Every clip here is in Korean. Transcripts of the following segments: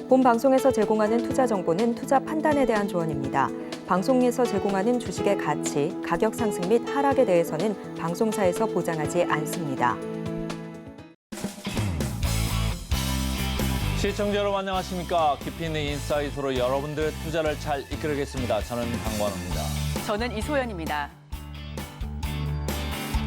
본 방송에서 제공하는 투자 정보는 투자 판단에 대한 조언입니다. 방송에서 제공하는 주식의 가치, 가격 상승 및 하락에 대해서는 방송사에서 보장하지 않습니다. 시청자 여러분 안녕하십니까? 깊이 있는 인사이트로 여러분들의 투자를 잘 이끌겠습니다. 저는 강관우입니다. 저는 이소연입니다.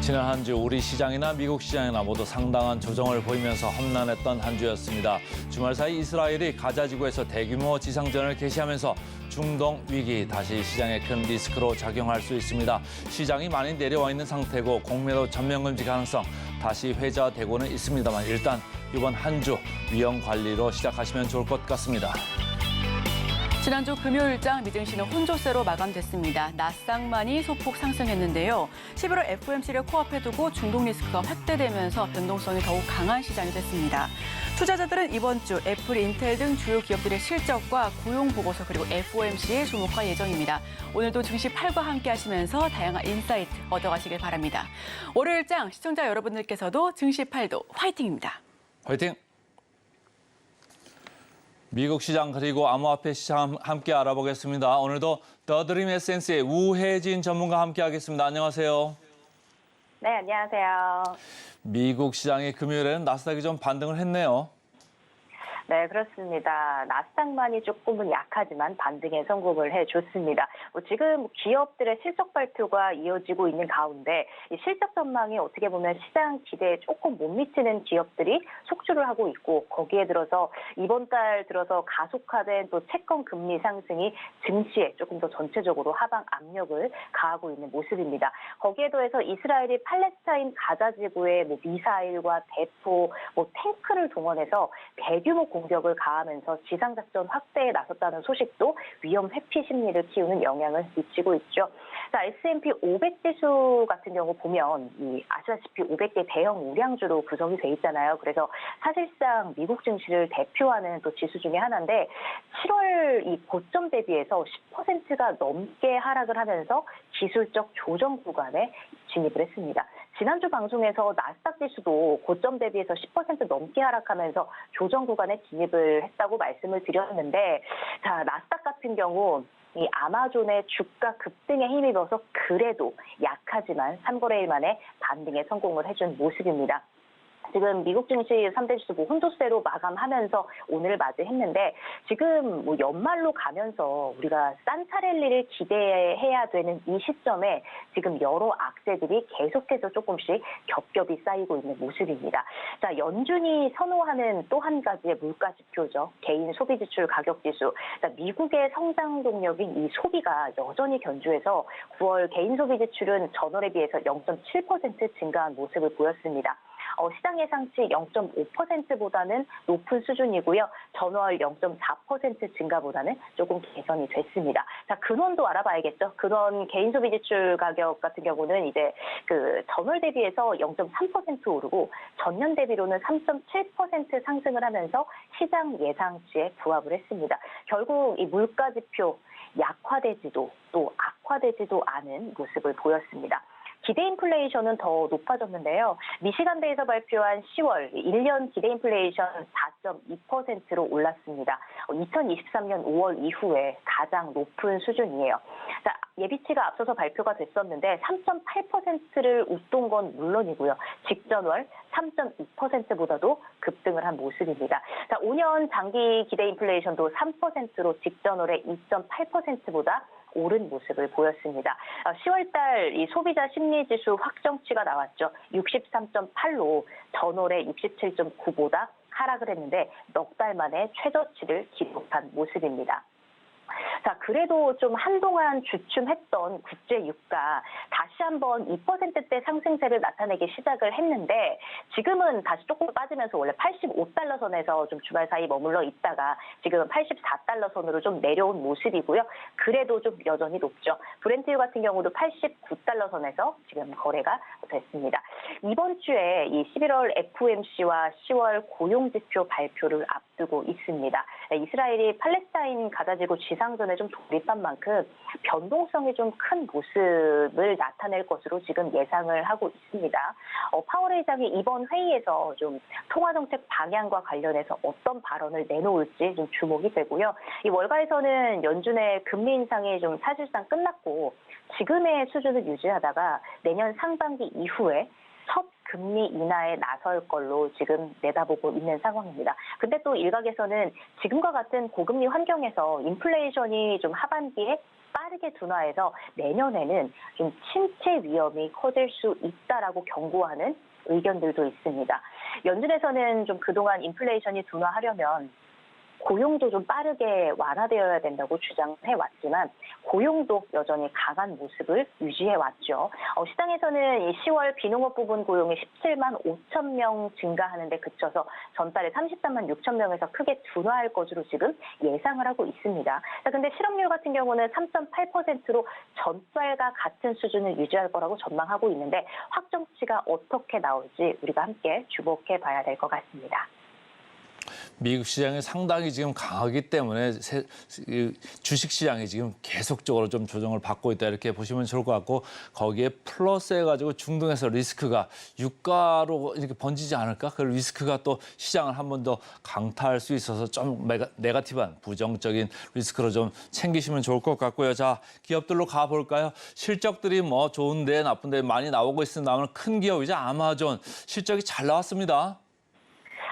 지난 한 주 우리 시장이나 미국 시장이나 모두 상당한 조정을 보이면서 험난했던 한 주였습니다. 주말 사이 이스라엘이 가자 지구에서 대규모 지상전을 개시하면서 중동 위기 다시 시장에 큰 리스크로 작용할 수 있습니다. 시장이 많이 내려와 있는 상태고 공매도 전면금지 가능성 다시 회자되고는 있습니다만 일단 이번 한 주 위험 관리로 시작하시면 좋을 것 같습니다. 지난주 금요일장 미증시는 혼조세로 마감됐습니다. 나스닥만이 소폭 상승했는데요. 11월 FOMC를 코앞에 두고 중동 리스크가 확대되면서 변동성이 더욱 강한 시장이 됐습니다. 투자자들은 이번 주 애플, 인텔 등 주요 기업들의 실적과 고용 보고서 그리고 FOMC에 주목할 예정입니다. 오늘도 증시 8과 함께 하시면서 다양한 인사이트 얻어가시길 바랍니다. 월요일장 시청자 여러분들께서도 증시 8도 화이팅입니다. 화이팅! 미국 시장 그리고 암호화폐 시장 함께 알아보겠습니다. 오늘도 더드림 에센스의 우혜진 전문가 함께 하겠습니다. 안녕하세요. 네, 안녕하세요. 미국 시장이 금요일에는 나스닥이 좀 반등을 했네요. 네, 그렇습니다. 나스닥만이 조금은 약하지만 반등에 성공을 해줬습니다. 지금 기업들의 실적 발표가 이어지고 있는 가운데 이 실적 전망이 어떻게 보면 시장 기대에 조금 못 미치는 기업들이 속출을 하고 있고 거기에 들어서 이번 달 들어서 가속화된 또 채권 금리 상승이 증시에 조금 더 전체적으로 하방 압력을 가하고 있는 모습입니다. 거기에 더해서 이스라엘이 팔레스타인 가자 지구에 미사일과 대포, 탱크를 동원해서 대규모 공격을 가하면서 지상작전 확대에 나섰다는 소식도 위험 회피 심리를 키우는 영향을 미치고 있죠. 자, S&P 500 지수 같은 경우 보면 아시다시피 500개 대형 우량주로 구성이 돼 있잖아요. 그래서 사실상 미국 증시를 대표하는 또 지수 중에 하나인데 7월 이 고점 대비해서 10%가 넘게 하락을 하면서 기술적 조정 구간에 진입을 했습니다. 지난주 방송에서 나스닥 지수도 고점 대비해서 10% 넘게 하락하면서 조정 구간에 진입을 했다고 말씀을 드렸는데, 자, 나스닥 같은 경우 이 아마존의 주가 급등에 힘입어서 그래도 약하지만 3거래일 만에 반등에 성공을 해준 모습입니다. 지금 미국 증시 3대 지수 혼조세로 마감하면서 오늘 맞이했는데 지금 연말로 가면서 우리가 산타 랠리를 기대해야 되는 이 시점에 지금 여러 악재들이 계속해서 조금씩 겹겹이 쌓이고 있는 모습입니다. 자, 연준이 선호하는 또 한 가지의 물가 지표죠. 개인 소비 지출 가격 지수. 자, 미국의 성장 동력인 이 소비가 여전히 견조해서 9월 개인 소비 지출은 전월에 비해서 0.7% 증가한 모습을 보였습니다. 시장 예상치 0.5%보다는 높은 수준이고요. 전월 0.4% 증가보다는 조금 개선이 됐습니다. 자, 근원도 알아봐야겠죠. 근원 개인 소비 지출 가격 같은 경우는 이제 전월 대비해서 0.3% 오르고 전년 대비로는 3.7% 상승을 하면서 시장 예상치에 부합을 했습니다. 결국 이 물가 지표 약화되지도 또 악화되지도 않은 모습을 보였습니다. 기대 인플레이션은 더 높아졌는데요. 미시간대에서 발표한 10월 1년 기대 인플레이션 4.2%로 올랐습니다. 2023년 5월 이후에 가장 높은 수준이에요. 자, 예비치가 앞서서 발표가 됐었는데 3.8%를 웃돈 건 물론이고요. 직전월 3.2%보다도 급등을 한 모습입니다. 자, 5년 장기 기대 인플레이션도 3%로 직전월에 2.8%보다 오른 모습을 보였습니다. 10월달 이 소비자 심리지수 확정치가 나왔죠. 63.8로 전월에 67.9보다 하락을 했는데 넉 달 만에 최저치를 기록한 모습입니다. 자, 그래도 좀 한동안 주춤했던 국제 유가 다시 한번 2%대 상승세를 나타내기 시작을 했는데 지금은 다시 조금 빠지면서 원래 85달러 선에서 좀 주말 사이 머물러 있다가 지금은 84달러 선으로 좀 내려온 모습이고요. 그래도 좀 여전히 높죠. 브렌트유 같은 경우도 89달러 선에서 지금 거래가 됐습니다. 이번 주에 이 11월 FOMC와 10월 고용지표 발표를 앞두고 있습니다. 이스라엘이 팔레스타인 가자지구 지상전을 전에 좀 돌입한 만큼 변동성이 좀 큰 모습을 나타낼 것으로 지금 예상을 하고 있습니다. 파월 의장이 이번 회의에서 좀 통화정책 방향과 관련해서 어떤 발언을 내놓을지 좀 주목이 되고요. 이 월가에서는 연준의 금리 인상이 좀 사실상 끝났고 지금의 수준을 유지하다가 내년 상반기 이후에 첫 금리 인하에 나설 걸로 지금 내다보고 있는 상황입니다. 근데 또 일각에서는 지금과 같은 고금리 환경에서 인플레이션이 좀 하반기에 빠르게 둔화해서 내년에는 좀 침체 위험이 커질 수 있다라고 경고하는 의견들도 있습니다. 연준에서는 좀 그동안 인플레이션이 둔화하려면 고용도 좀 빠르게 완화되어야 된다고 주장해왔지만 고용도 여전히 강한 모습을 유지해왔죠. 시장에서는 이 10월 비농업 부분 고용이 17만 5천 명 증가하는 데 그쳐서 전달에 33만 6천 명에서 크게 둔화할 것으로 지금 예상을 하고 있습니다. 그런데 실업률 같은 경우는 3.8%로 전달과 같은 수준을 유지할 거라고 전망하고 있는데 확정치가 어떻게 나올지 우리가 함께 주목해 봐야 될 것 같습니다. 미국 시장이 상당히 지금 강하기 때문에 주식 시장이 지금 계속적으로 좀 조정을 받고 있다 이렇게 보시면 좋을 것 같고 거기에 플러스 해가지고 중동에서 리스크가 유가로 이렇게 번지지 않을까? 그 리스크가 또 시장을 한 번 더 강타할 수 있어서 좀 네거티브한 부정적인 리스크로 좀 챙기시면 좋을 것 같고요. 자, 기업들로 가볼까요? 실적들이 뭐 좋은데 나쁜데 많이 나오고 있으면 큰 기업이자 아마존 실적이 잘 나왔습니다.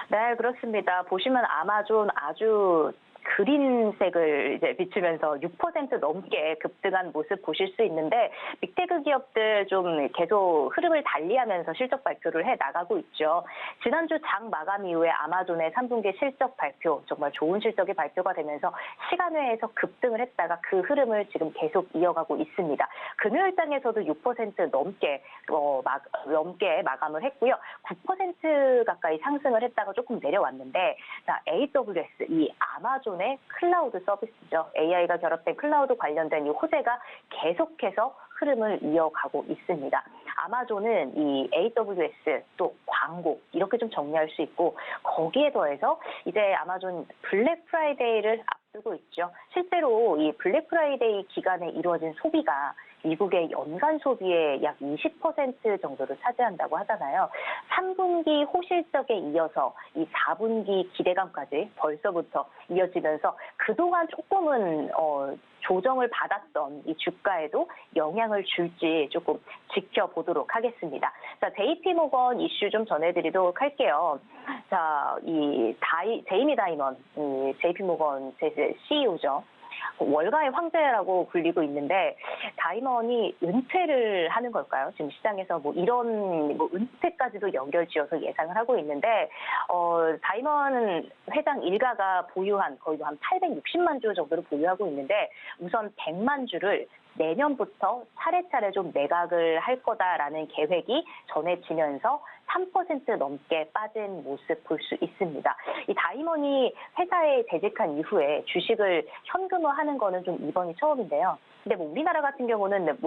네, 그렇습니다. 보시면 아마존 아주 그린색을 이제 비추면서 6% 넘게 급등한 모습 보실 수 있는데 빅테크 기업들 좀 계속 흐름을 달리하면서 실적 발표를 해 나가고 있죠. 지난주 장 마감 이후에 아마존의 3분기 실적 발표 정말 좋은 실적이 발표가 되면서 시간외에서 급등을 했다가 그 흐름을 지금 계속 이어가고 있습니다. 금요일장에서도 6% 넘게 마감을 했고요. 9% 가까이 상승을 했다가 조금 내려왔는데 자, AWS 이 아마존의 클라우드 서비스죠. AI가 결합된 클라우드 관련된 이 호재가 계속해서 흐름을 이어가고 있습니다. 아마존은 이 AWS 또 광고 이렇게 좀 정리할 수 있고 거기에 더해서 이제 아마존 블랙 프라이데이를 앞두고 있죠. 실제로 이 블랙 프라이데이 기간에 이루어진 소비가 미국의 연간 소비의 약 20% 정도를 차지한다고 하잖아요. 3분기 호실적에 이어서 이 4분기 기대감까지 벌써부터 이어지면서 그동안 조금은 조정을 받았던 이 주가에도 영향을 줄지 조금 지켜보도록 하겠습니다. 자, JP모건 이슈 좀 전해드리도록 할게요. 자, 이 제이미 다이먼, 이 JP모건 CEO죠. 월가의 황제라고 불리고 있는데 다이먼이 은퇴를 하는 걸까요? 지금 시장에서 이런 은퇴까지도 연결지어서 예상을 하고 있는데 다이먼 회장 일가가 보유한 거의 한 860만 주 정도를 보유하고 있는데 우선 100만 주를 내년부터 차례차례 좀 매각을 할 거다라는 계획이 전해지면서 3% 넘게 빠진 모습 볼 수 있습니다. 이 다이먼이 회사에 재직한 이후에 주식을 현금화하는 거는 좀 이번이 처음인데요. 근데 우리나라 같은 경우는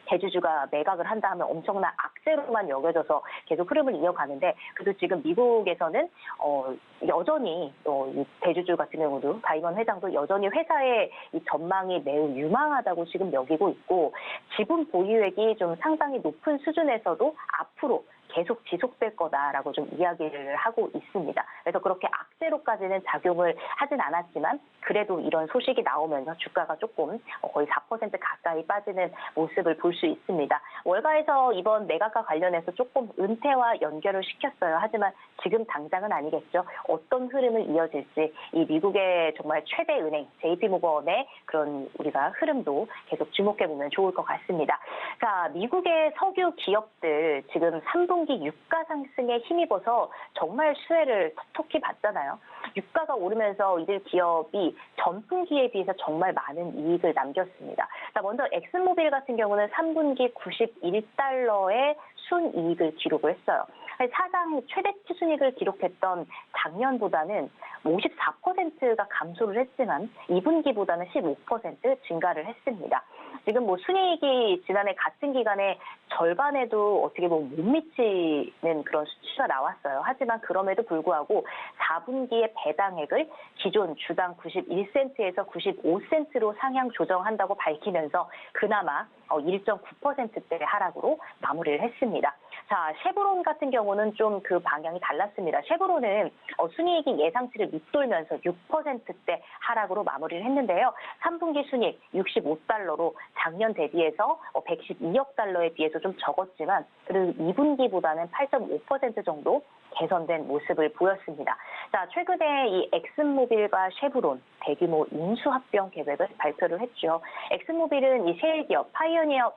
대주주가 매각을 한다 하면 엄청난 악재로만 여겨져서 계속 흐름을 이어가는데 그래도 지금 미국에서는 여전히 이 대주주 같은 경우도 다이먼 회장도 여전히 회사의 이 전망이 매우 유망하다고 지금 여기고 있고 지분 보유액이 좀 상당히 높은 수준에서도 앞으로 계속 지속될 거다라고 좀 이야기를 하고 있습니다. 그래서 그렇게 악재로까지는 작용을 하진 않았지만 그래도 이런 소식이 나오면서 주가가 조금 거의 4% 가까이 빠지는 모습을 볼 수 있습니다. 월가에서 이번 매각과 관련해서 조금 은퇴와 연결을 시켰어요. 하지만 지금 당장은 아니겠죠. 어떤 흐름을 이어질지 이 미국의 정말 최대 은행 JP모건의 그런 우리가 흐름도 계속 주목해보면 좋을 것 같습니다. 자, 미국의 석유 기업들 지금 3분기 유가 상승에 힘입어서 정말 수혜를 톡톡히 받잖아요. 유가가 오르면서 이들 기업이 전분기에 비해서 정말 많은 이익을 남겼습니다. 자, 먼저 엑슨모빌 같은 경우는 3분기 91달러의 순이익을 기록을 했어요. 사상 최대치 순이익을 기록했던 작년보다는 54%가 감소를 했지만 2분기보다는 15% 증가를 했습니다. 지금 뭐 순이익이 지난해 같은 기간에 절반에도 어떻게 보면 못 미치는 그런 수치가 나왔어요. 하지만 그럼에도 불구하고 4분기의 배당액을 기존 주당 91센트에서 95센트로 상향 조정한다고 밝히면서 그나마 1.9%대의 하락으로 마무리를 했습니다. 자, 쉐보론 같은 경우는 좀 그 방향이 달랐습니다. 쉐보론은 순이익이 예상치를 밑돌면서 6%대 하락으로 마무리를 했는데요. 3분기 순이익 65달러로 작년 대비해서 112억 달러에 비해서 좀 적었지만 그래도 2분기보다는 8.5% 정도 개선된 모습을 보였습니다. 자, 최근에 이 엑슨모빌과 쉐브론 대규모 인수합병 계획을 발표를 했죠. 엑슨모빌은 이 셰일 기업 파이오니어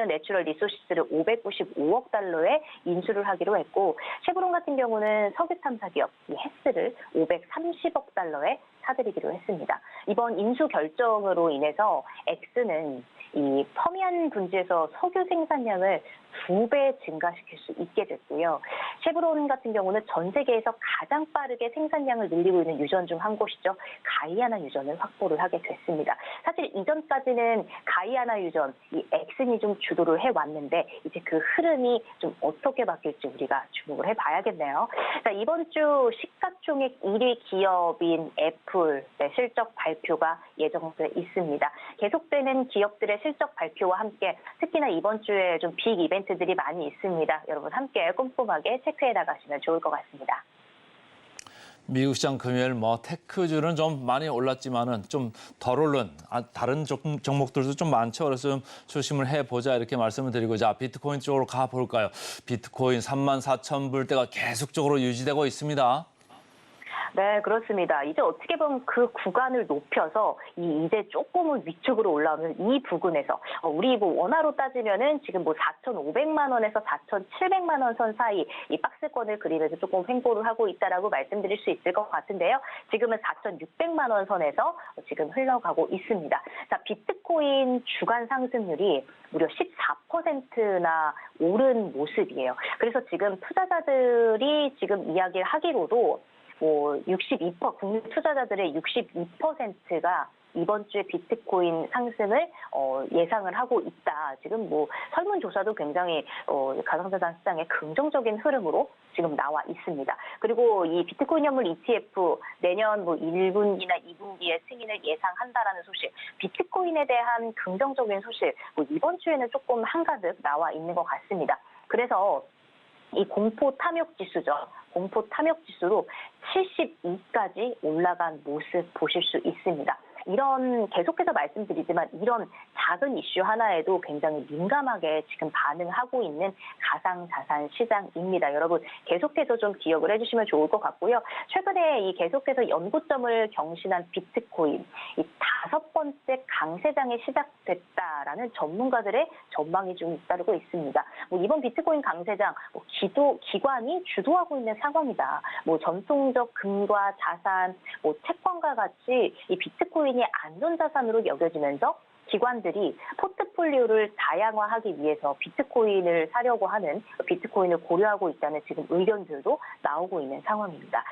내추럴 리소시스를 595억 달러에 인수를 하기로 했고, 쉐브론 같은 경우는 석유 탐사 기업 이 헤스를 530억 달러에 사들이기로 했습니다. 이번 인수 결정으로 인해서 엑스는 이 퍼미안 분지에서 석유 생산량을 2배 증가시킬 수 있게 됐고요. 쉐브론 같은 경우는 전 세계에서 가장 빠르게 생산량을 늘리고 있는 유전 중 한 곳이죠. 가이아나 유전을 확보를 하게 됐습니다. 사실 이전까지는 가이아나 유전, 이 엑슨이 좀 주도를 해왔는데 이제 그 흐름이 좀 어떻게 바뀔지 우리가 주목을 해봐야겠네요. 자, 이번 주 시가총액 1위 기업인 애플 실적 발표가 예정돼 있습니다. 계속되는 기업들의 실적 발표와 함께 특히나 이번 주에 좀 빅 이벤트들이 많이 있습니다. 여러분 함께 꼼꼼하게 체크해 나가시면 좋을 것 같습니다. 미국 시장 금요일 테크주는 좀 많이 올랐지만은 좀 덜 오른 다른 종목들도 좀 많죠. 그래서 좀 조심을 해보자 이렇게 말씀을 드리고, 자, 비트코인 쪽으로 가볼까요? 비트코인 34,000불대가 계속적으로 유지되고 있습니다. 네, 그렇습니다. 이제 어떻게 보면 그 구간을 높여서 이제 조금은 위쪽으로 올라오면 이 부근에서 우리 뭐 원화로 따지면은 지금 뭐 4,500만 원에서 4,700만 원 선 사이 이 박스권을 그리면서 조금 횡보를 하고 있다라고 말씀드릴 수 있을 것 같은데요. 지금은 4,600만 원 선에서 지금 흘러가고 있습니다. 자, 비트코인 주간 상승률이 무려 14%나 오른 모습이에요. 그래서 지금 투자자들이 지금 이야기를 하기로도 뭐 62% 국내 투자자들의 62%가 이번 주에 비트코인 상승을 예상을 하고 있다. 지금 뭐 설문조사도 굉장히 가상자산 시장의 긍정적인 흐름으로 지금 나와 있습니다. 그리고 이 비트코인 현물 ETF 내년 뭐 1분기나 2분기에 승인을 예상한다라는 소식, 비트코인에 대한 긍정적인 소식 뭐 이번 주에는 조금 한가득 나와 있는 것 같습니다. 그래서 이 공포 탐욕 지수죠. 공포 탐욕 지수로 72까지 올라간 모습 보실 수 있습니다. 이런 계속해서 말씀드리지만 이런 작은 이슈 하나에도 굉장히 민감하게 지금 반응하고 있는 가상자산 시장입니다. 여러분 계속해서 좀 기억을 해주시면 좋을 것 같고요. 최근에 이 계속해서 연고점을 경신한 비트코인 이 5번째 강세장이 시작됐다라는 전문가들의 전망이 좀 잇따르고 있습니다. 뭐 이번 비트코인 강세장 기관이 주도하고 있는 상황이다. 뭐 전통적 금과 자산, 뭐 채권과 같이 이 비트코인이 안전자산으로 여겨지면서 기관들이 포트폴리오를 다양화하기 위해서 비트코인을 사려고 하는, 비트코인을 고려하고 있다는 지금 의견들도 나오고 있는 상황입니다.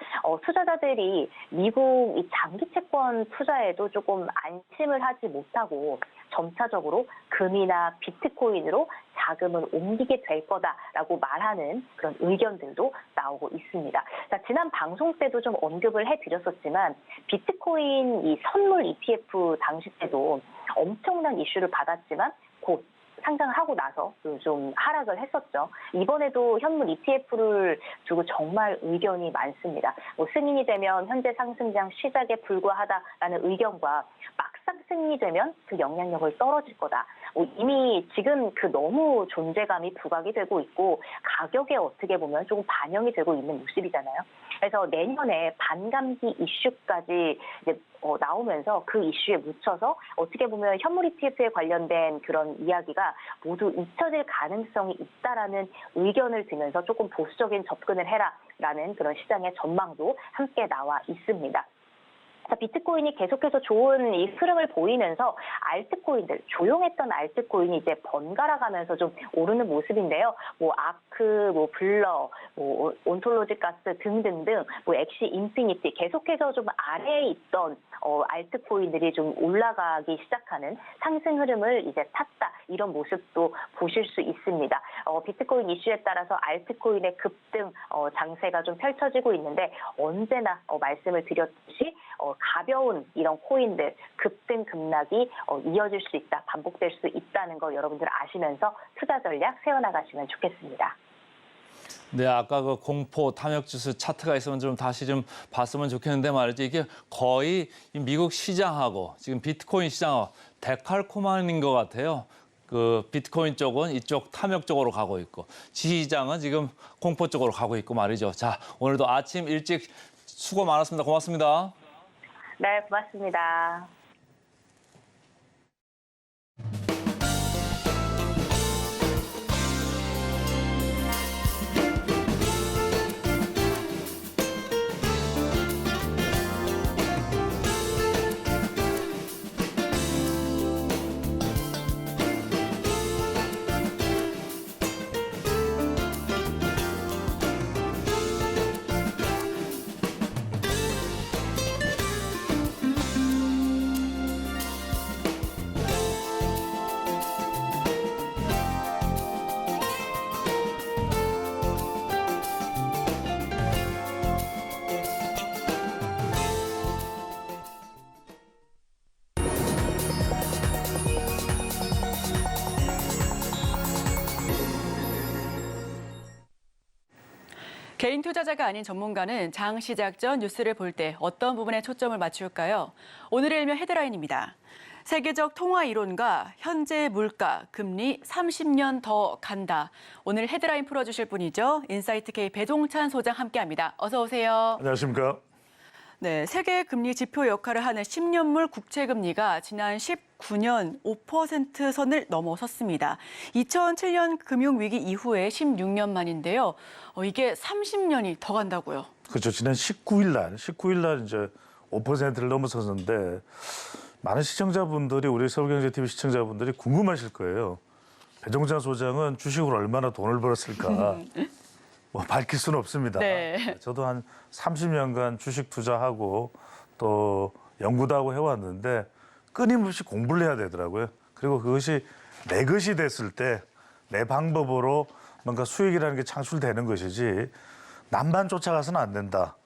투자자들이 미국 이 장기 채권 투자에도 조금 안심을 하지 못하고 점차적으로 금이나 비트코인으로 자금을 옮기게 될 거다라고 말하는 그런 의견들도 나오고 있습니다. 자, 지난 방송 때도 좀 언급을 해드렸었지만 비트코인 이 선물 ETF 당시 때도 엄청난 이슈를 받았지만 곧 상장을 하고 나서 좀 하락을 했었죠. 이번에도 현물 ETF를 두고 정말 의견이 많습니다. 뭐 승인이 되면 현재 상승장 시작에 불과하다라는 의견과 막상 승인이 되면 그 영향력을 떨어질 거다. 이미 지금 그 너무 존재감이 부각이 되고 있고 가격에 어떻게 보면 조금 반영이 되고 있는 모습이잖아요. 그래서 내년에 반감기 이슈까지 이제 나오면서 그 이슈에 묻혀서 어떻게 보면 현물 ETF에 관련된 그런 이야기가 모두 잊혀질 가능성이 있다라는 의견을 들면서 조금 보수적인 접근을 해라라는 그런 시장의 전망도 함께 나와 있습니다. 자, 비트코인이 계속해서 좋은 이 흐름을 보이면서 알트코인들, 조용했던 알트코인이 이제 번갈아 가면서 좀 오르는 모습인데요. 뭐 아크, 뭐 블러, 뭐 온톨로지 가스 등등등, 뭐 엑시 인피니티 계속해서 좀 아래에 있던 알트코인들이 좀 올라가기 시작하는 상승 흐름을 이제 탔다. 이런 모습도 보실 수 있습니다. 비트코인 이슈에 따라서 알트코인의 급등 장세가 좀 펼쳐지고 있는데 언제나 말씀을 드렸듯이 가벼운 이런 코인들 급등 급락이 이어질 수 있다, 반복될 수 있다는 거 여러분들 아시면서 투자 전략 세워나가시면 좋겠습니다. 네, 아까 그 공포 탐욕지수 차트가 있으면 좀 다시 좀 봤으면 좋겠는데 말이죠. 이게 거의 이 미국 시장하고 지금 비트코인 시장하고 데칼코마니인 것 같아요. 그 비트코인 쪽은 이쪽 탐욕 쪽으로 가고 있고 시장은 지금 공포 쪽으로 가고 있고 말이죠. 자, 오늘도 아침 일찍 수고 많았습니다. 고맙습니다. 네, 고맙습니다. 개인 투자자가 아닌 전문가는 장 시작 전 뉴스를 볼 때 어떤 부분에 초점을 맞출까요? 오늘의 일면 헤드라인입니다. 세계적 통화 이론과 현재 물가, 금리 30년 더 간다. 오늘 헤드라인 풀어주실 분이죠. 인사이트K 배종찬 소장 함께합니다. 어서 오세요. 안녕하십니까. 네, 세계 금리 지표 역할을 하는 10년물 국채 금리가 지난 19년 5% 선을 넘어섰습니다. 2007년 금융위기 이후에 16년 만인데요. 이게 30년이 더 간다고요. 그렇죠. 지난 19일 날 이제 5%를 넘어섰는데 많은 시청자분들이 우리 서울경제TV 시청자분들이 궁금하실 거예요. 배종찬 소장은 주식으로 얼마나 돈을 벌었을까? 뭐 밝힐 수는 없습니다. 네. 저도 한 30년간 주식 투자하고 또 연구도 하고 해왔는데 끊임없이 공부를 해야 되더라고요. 그리고 그것이 내 것이 됐을 때 내 방법으로 뭔가 수익이라는 게 창출되는 것이지 남만 쫓아가서는 안 된다.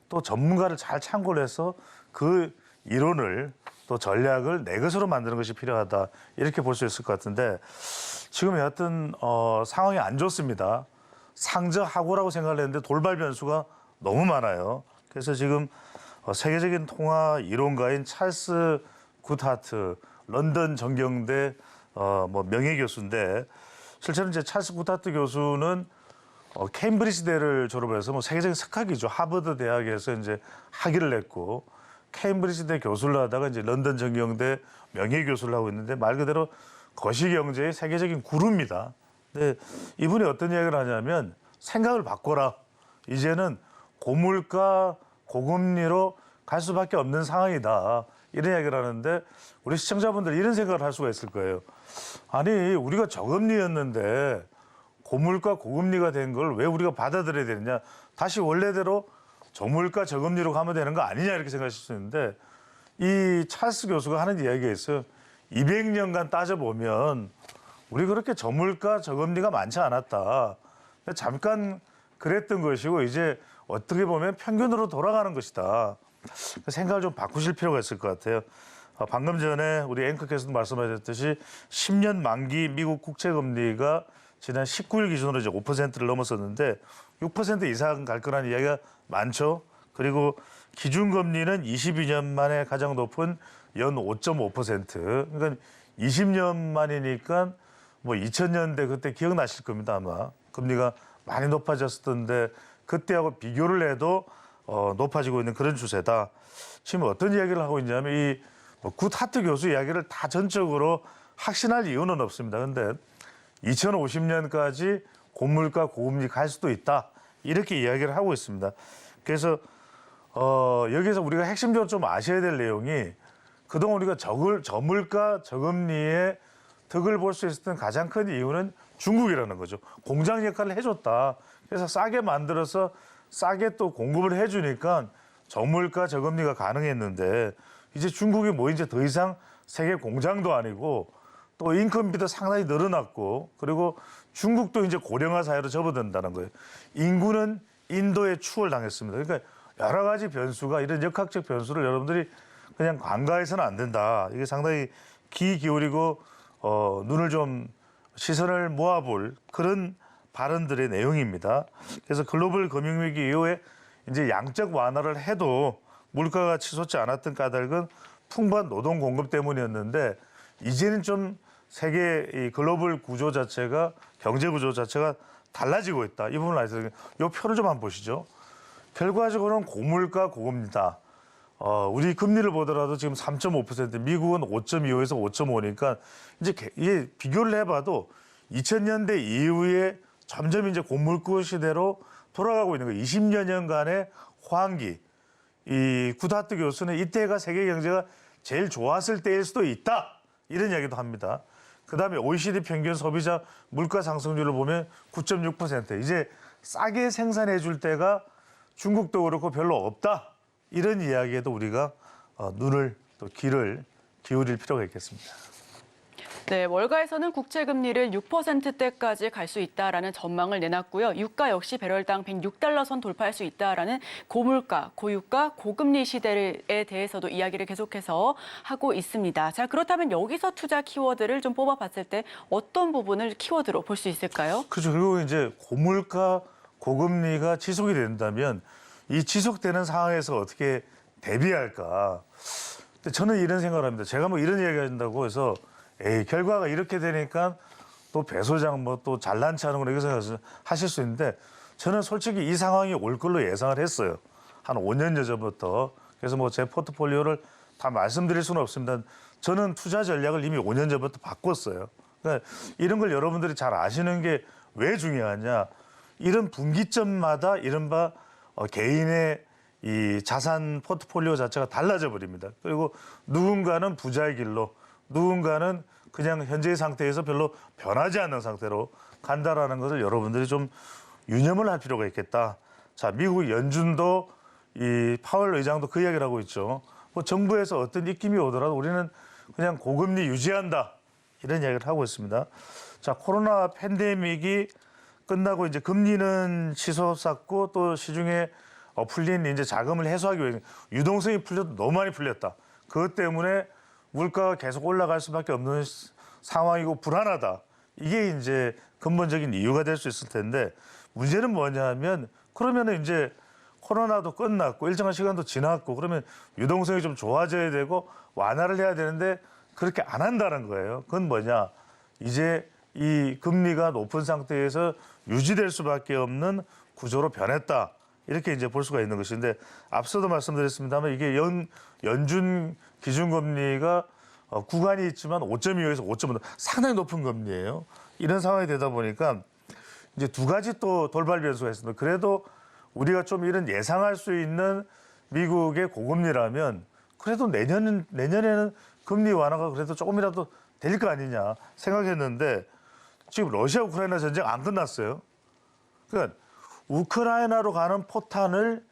또 전문가를 잘 참고를 해서 그 이론을 또 전략을 내 것으로 만드는 것이 필요하다. 이렇게 볼 수 있을 것 같은데 지금 여하튼 상황이 안 좋습니다. 상저하고라고 생각을 했는데 돌발 변수가 너무 많아요. 그래서 지금 세계적인 통화 이론가인 찰스 굿하트, 런던 정경대 뭐 명예교수인데 실제로 이제 찰스 굿하트 교수는 케임브리지대를 졸업해서 뭐 세계적인 석학이죠. 하버드 대학에서 이제 학위를 냈고 케임브리지대 교수를 하다가 이제 런던 정경대 명예교수를 하고 있는데 말 그대로 거시경제의 세계적인 구루입니다. 근데 이분이 어떤 이야기를 하냐면 생각을 바꿔라. 이제는 고물가, 고금리로 갈 수밖에 없는 상황이다. 이런 이야기를 하는데 우리 시청자분들 이런 생각을 할 수가 있을 거예요. 아니 우리가 저금리였는데 고물가, 고금리가 된 걸 왜 우리가 받아들여야 되느냐. 다시 원래대로 저물가, 저금리로 가면 되는 거 아니냐 이렇게 생각하실 수 있는데 이 찰스 교수가 하는 이야기가 있어요. 200년간 따져보면 우리 그렇게 저물가, 저금리가 많지 않았다. 잠깐 그랬던 것이고 이제 어떻게 보면 평균으로 돌아가는 것이다. 생각을 좀 바꾸실 필요가 있을 것 같아요. 방금 전에 우리 앵커께서도 말씀하셨듯이 10년 만기 미국 국채금리가 지난 19일 기준으로 이제 5%를 넘어섰는데 6% 이상 갈 거라는 이야기가 많죠. 그리고 기준금리는 22년 만에 가장 높은 연 5.5%. 그러니까 20년 만이니까 뭐 2000년대 그때 기억나실 겁니다 아마. 금리가 많이 높아졌었던데 그때하고 비교를 해도 높아지고 있는 그런 추세다. 지금 어떤 이야기를 하고 있냐면 이 굿하트 교수 이야기를 다 전적으로 확신할 이유는 없습니다. 그런데 2050년까지 고물가, 고금리 갈 수도 있다. 이렇게 이야기를 하고 있습니다. 그래서 여기서 우리가 핵심적으로 좀 아셔야 될 내용이 그동안 우리가 저물가 저금리의 덕을 볼 수 있었던 가장 큰 이유는 중국이라는 거죠. 공장 역할을 해줬다. 그래서 싸게 만들어서 싸게 또 공급을 해주니까 저물가 저금리가 가능했는데 이제 중국이 뭐 이제 더 이상 세계 공장도 아니고 또 인건비도 상당히 늘어났고 그리고 중국도 이제 고령화 사회로 접어든다는 거예요. 인구는 인도에 추월당했습니다. 그러니까 여러 가지 변수가 이런 역학적 변수를 여러분들이 그냥 간과해서는 안 된다. 이게 상당히 귀 기울이고 눈을 좀 시선을 모아볼 그런 발언들의 내용입니다. 그래서 글로벌 금융위기 이후에 이제 양적 완화를 해도 물가가 치솟지 않았던 까닭은 풍부한 노동 공급 때문이었는데 이제는 좀 세계 이 글로벌 구조 자체가 경제 구조 자체가 달라지고 있다. 이 부분을 알아서 이 표를 좀 한번 보시죠. 결과적으로는 고물가 고금리다. 우리 금리를 보더라도 지금 3.5%, 미국은 5.25에서 5.5니까 이제 이게 비교를 해봐도 2000년대 이후에 점점 이제 고물가 시대로 돌아가고 있는 거예요. 20여 년간의 호황기. 이 구다트 교수는 이때가 세계 경제가 제일 좋았을 때일 수도 있다. 이런 이야기도 합니다. 그다음에 OECD 평균 소비자 물가 상승률을 보면 9.6%. 이제 싸게 생산해 줄 때가 중국도 그렇고 별로 없다. 이런 이야기에도 우리가 눈을 또 귀를 기울일 필요가 있겠습니다. 네, 월가에서는 국채금리를 6%대까지 갈 수 있다라는 전망을 내놨고요. 유가 역시 배럴당 106달러 선 돌파할 수 있다라는 고물가, 고유가, 고금리 시대에 대해서도 이야기를 계속해서 하고 있습니다. 자, 그렇다면 여기서 투자 키워드를 좀 뽑아봤을 때 어떤 부분을 키워드로 볼 수 있을까요? 그렇죠. 그리고 이제 고물가, 고금리가 지속이 된다면 이 지속되는 상황에서 어떻게 대비할까? 근데 저는 이런 생각을 합니다. 제가 뭐 이런 이야기 한다고 해서 결과가 이렇게 되니까 또 배소장 뭐 또 잘난 체하는구나 이렇게 생각하실 수 있는데 저는 솔직히 이 상황이 올 걸로 예상을 했어요. 한 5년 전부터. 그래서 뭐 제 포트폴리오를 다 말씀드릴 수는 없습니다. 저는 투자 전략을 이미 5년 전부터 바꿨어요. 그러니까 이런 걸 여러분들이 잘 아시는 게 왜 중요하냐. 이런 분기점마다 이른바 개인의 이 자산 포트폴리오 자체가 달라져 버립니다. 그리고 누군가는 부자의 길로 누군가는 그냥 현재의 상태에서 별로 변하지 않는 상태로 간다라는 것을 여러분들이 좀 유념을 할 필요가 있겠다. 자, 미국 연준도 이 파월 의장도 그 이야기를 하고 있죠. 뭐 정부에서 어떤 입김이 오더라도 우리는 그냥 고금리 유지한다. 이런 이야기를 하고 있습니다. 자, 코로나 팬데믹이 끝나고 이제 금리는 치솟았고 또 시중에 풀린 이제 자금을 해소하기 위해 유동성이 풀려도 너무 많이 풀렸다. 그것 때문에 물가가 계속 올라갈 수밖에 없는 상황이고 불안하다. 이게 이제 근본적인 이유가 될 수 있을 텐데 문제는 뭐냐면 그러면은 이제 코로나도 끝났고 일정한 시간도 지났고 그러면 유동성이 좀 좋아져야 되고 완화를 해야 되는데 그렇게 안 한다는 거예요. 그건 뭐냐? 이제 이 금리가 높은 상태에서 유지될 수밖에 없는 구조로 변했다. 이렇게 이제 볼 수가 있는 것인데 앞서도 말씀드렸습니다만 이게 연준 기준금리가 구간이 있지만 5.25에서 5.5 상당히 높은 금리예요. 이런 상황이 되다 보니까 이제 두 가지 또 돌발 변수가 있습니다. 그래도 우리가 좀 이런 예상할 수 있는 미국의 고금리라면 그래도 내년에는 금리 완화가 그래도 조금이라도 될 거 아니냐 생각했는데 지금 러시아 우크라이나 전쟁 안 끝났어요. 그러니까 우크라이나로 가는 포탄을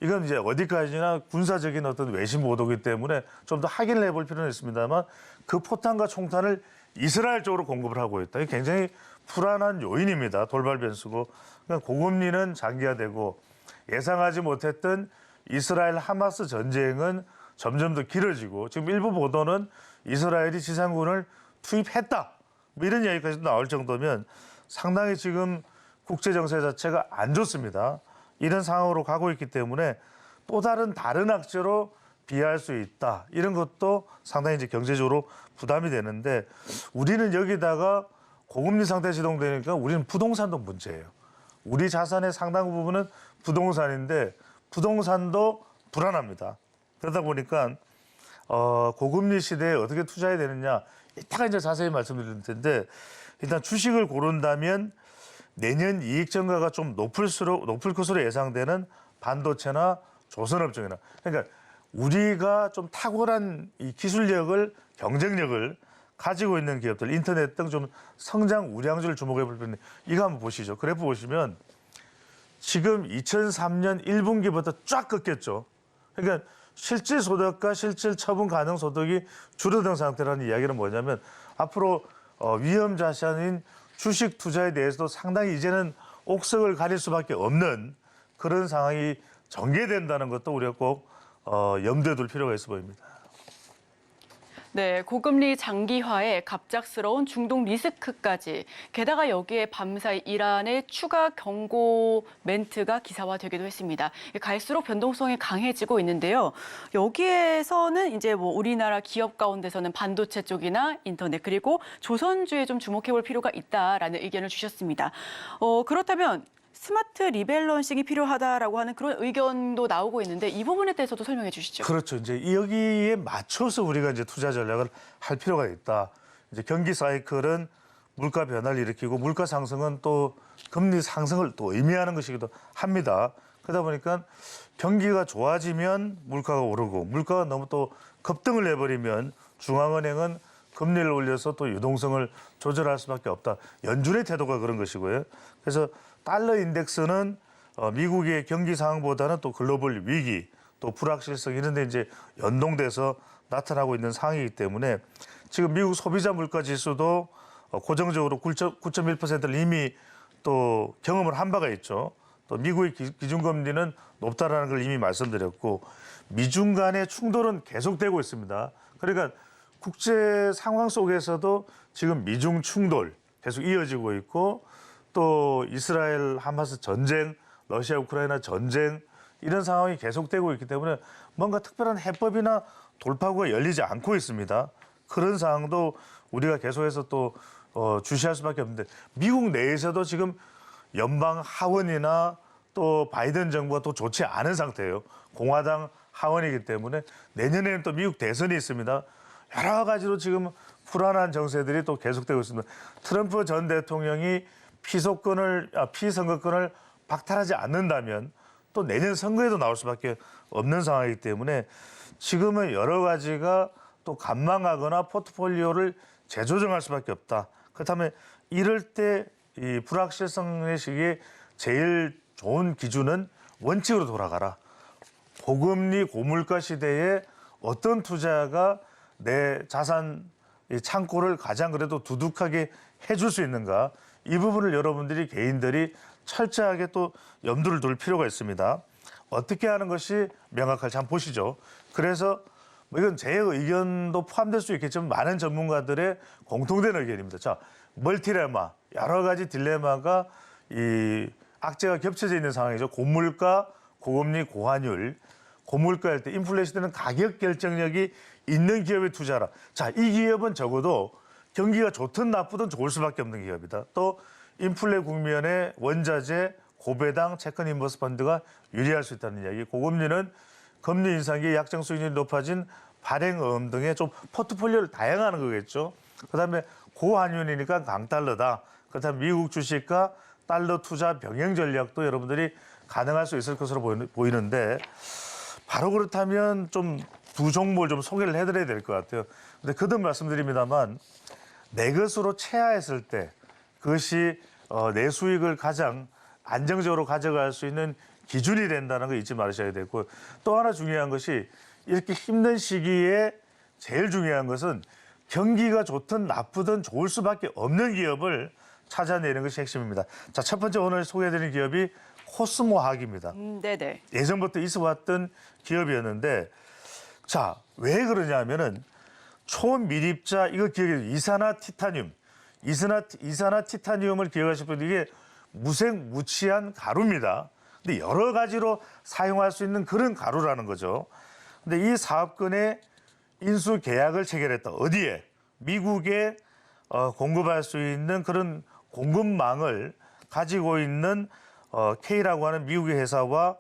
이건 이제 어디까지나 군사적인 어떤 외신 보도기 때문에 좀 더 확인을 해볼 필요는 있습니다만 그 포탄과 총탄을 이스라엘 쪽으로 공급을 하고 있다. 이게 굉장히 불안한 요인입니다. 돌발 변수고. 그러니까 고금리는 장기화되고 예상하지 못했던 이스라엘 하마스 전쟁은 점점 더 길어지고 지금 일부 보도는 이스라엘이 지상군을 투입했다. 뭐 이런 이야기까지 나올 정도면 상당히 지금 국제 정세 자체가 안 좋습니다. 이런 상황으로 가고 있기 때문에 또 다른 악재로 비할 수 있다. 이런 것도 상당히 이제 경제적으로 부담이 되는데 우리는 여기다가 고금리 상태 지동되니까 우리는 부동산도 문제예요. 우리 자산의 상당 부분은 부동산인데 부동산도 불안합니다. 그러다 보니까 고금리 시대에 어떻게 투자해야 되느냐 이따가 이제 자세히 말씀드릴 텐데 일단 주식을 고른다면 내년 이익 증가가 좀 높을 것으로 예상되는 반도체나 조선업종이나. 그러니까 우리가 좀 탁월한 이 기술력을, 경쟁력을 가지고 있는 기업들, 인터넷 등 좀 성장 우량주를 주목해 볼 텐데 이거 한번 보시죠. 그래프 보시면 지금 2003년 1분기부터 쫙 꺾였죠. 그러니까 실질 소득과 실질 처분 가능 소득이 줄어든 상태라는 이야기는 뭐냐면 앞으로 위험 자산인 주식 투자에 대해서도 상당히 이제는 옥석을 가릴 수밖에 없는 그런 상황이 전개된다는 것도 우리가 꼭 염두에 둘 필요가 있어 보입니다. 네, 고금리 장기화에 갑작스러운 중동 리스크까지, 게다가 여기에 밤사이 이란의 추가 경고 멘트가 기사화되기도 했습니다. 갈수록 변동성이 강해지고 있는데요. 여기에서는 이제 뭐 우리나라 기업 가운데서는 반도체 쪽이나 인터넷 그리고 조선주에 좀 주목해볼 필요가 있다라는 의견을 주셨습니다. 그렇다면 스마트 리밸런싱이 필요하다라고 하는 그런 의견도 나오고 있는데 이 부분에 대해서도 설명해 주시죠. 그렇죠. 이제 여기에 맞춰서 우리가 이제 투자 전략을 할 필요가 있다. 이제 경기 사이클은 물가 변화를 일으키고 물가 상승은 또 금리 상승을 또 의미하는 것이기도 합니다. 그러다 보니까 경기가 좋아지면 물가가 오르고 물가가 너무 또 급등을 내버리면 중앙은행은 금리를 올려서 또 유동성을 조절할 수밖에 없다. 연준의 태도가 그런 것이고요. 그래서 달러 인덱스는 미국의 경기 상황보다는 또 글로벌 위기, 또 불확실성 이런 데 이제 연동돼서 나타나고 있는 상황이기 때문에 지금 미국 소비자 물가 지수도 고정적으로 9.1%를 이미 또 경험을 한 바가 있죠. 또 미국의 기준금리는 높다라는 걸 이미 말씀드렸고 미중 간의 충돌은 계속되고 있습니다. 그러니까 국제 상황 속에서도 지금 미중 충돌 계속 이어지고 있고 또 이스라엘 하마스 전쟁, 러시아 우크라이나 전쟁 이런 상황이 계속되고 있기 때문에 뭔가 특별한 해법이나 돌파구가 열리지 않고 있습니다. 그런 상황도 우리가 계속해서 또 주시할 수밖에 없는데 미국 내에서도 지금 연방 하원이나 또 바이든 정부가 또 좋지 않은 상태예요. 공화당 하원이기 때문에 내년에는 또 미국 대선이 있습니다. 여러 가지로 지금 불안한 정세들이 또 계속되고 있습니다. 트럼프 전 대통령이 피선거권을 박탈하지 않는다면 또 내년 선거에도 나올 수밖에 없는 상황이기 때문에 지금은 여러 가지가 또 관망하거나 포트폴리오를 재조정할 수밖에 없다. 그렇다면 이럴 때 이 불확실성의 시기에 제일 좋은 기준은 원칙으로 돌아가라. 고금리 고물가 시대에 어떤 투자가 내 자산 창고를 가장 그래도 두둑하게 해줄 수 있는가. 이 부분을 여러분들이 개인들이 철저하게 또 염두를 둘 필요가 있습니다. 어떻게 하는 것이 명확할지 한번 보시죠. 그래서 뭐 이건 제 의견도 포함될 수 있겠지만 많은 전문가들의 공통된 의견입니다. 자, 멀티레마, 여러 가지 딜레마가 이 악재가 겹쳐져 있는 상황이죠. 고물가, 고금리, 고환율. 고물가일 때 인플레이션 때는 가격 결정력이 있는 기업에 투자하라. 자, 이 기업은 적어도 경기가 좋든 나쁘든 좋을 수밖에 없는 기업이다. 또 인플레 국면에 원자재, 고배당, 채권 인버스 펀드가 유리할 수 있다는 이야기. 고금리는 금리 인상기에 약정 수익률이 높아진 발행어음 등의 좀 포트폴리오를 다양화하는 거겠죠. 그다음에 고환율이니까 강달러다. 그렇다면 미국 주식과 달러 투자 병행 전략도 여러분들이 가능할 수 있을 것으로 보이는데 바로 그렇다면 좀 두 종목을 좀 소개를 해드려야 될 것 같아요. 근데 거듭 말씀드립니다만 내 것으로 채야했을 때 그것이 내 수익을 가장 안정적으로 가져갈 수 있는 기준이 된다는 거 잊지 말으셔야 되고 또 하나 중요한 것이 이렇게 힘든 시기에 제일 중요한 것은 경기가 좋든 나쁘든 좋을 수밖에 없는 기업을 찾아내는 것이 핵심입니다. 자, 첫 번째 오늘 소개해드린 기업이 코스모학입니다. 네네. 예전부터 있어왔던 기업이었는데 자, 왜 그러냐면은 초미립자 이거 기억해 이산화티타늄. 이산화티타늄을 기억하실 분들 이게 무색무취한 가루입니다. 근데 여러 가지로 사용할 수 있는 그런 가루라는 거죠. 근데 이 사업권에 인수 계약을 체결했다. 어디에? 미국에 공급할 수 있는 그런 공급망을 가지고 있는 K라고 하는 미국의 회사와